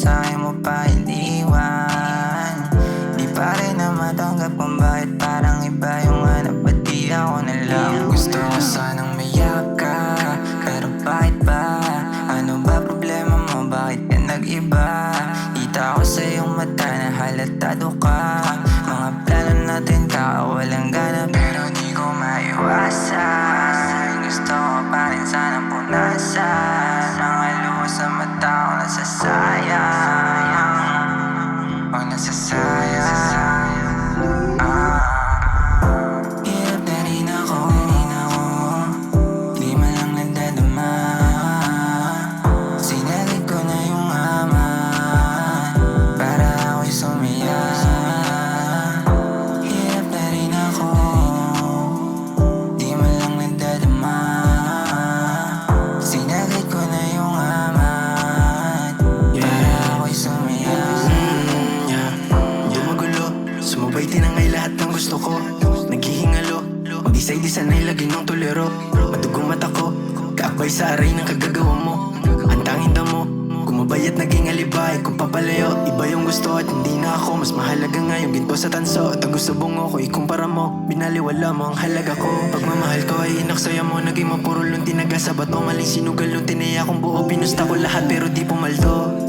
sa'kin mo pa iniwan. Di pa rin na matanggap kung bakit parang iba yung hanap. Ba't di ako na lang? Gusto ko sanang mayak ka, pero bakit ba? Ano ba problema mo? Bakit ka nag-iba? Kita ko sa iyong mata na halatado ka. Mga plano natin kakawalang gana, pero di ko maiwasan. Gusto ko pa rin sanang punasan ang haluho sa mata ko nasasayang. Oh, nasasayang. Hirap na rin ako, di man lang nagdadama. Sinagad ko na yung aman para ako'y sumaya. Hirap na rin ako, di man lang nagdadama. Sinagad ko na yung aman para ako'y sumaya. Dumagulo, sumabay tinangay lahat ng gusto ko. Naghihingalo, mag-isa-isa na'y lagi ng tulero. Madugong mata ko, kaakbay sa aray ng kagagawa mo. Ang tanging damo, gumabay at naging alibay. Kung papalayo, iba yung gusto at hindi na ako. Mas mahalaga nga yung ginto sa tanso at ang gusto bungo ko, ikumpara mo. Binaliwala mo ang halaga ko. Pagmamahal ko ay inaksaya mo. Naging mapuro lunti nagasabat o maling sinugal lunti na kong buo. Pinusta ko lahat pero di pumaldo.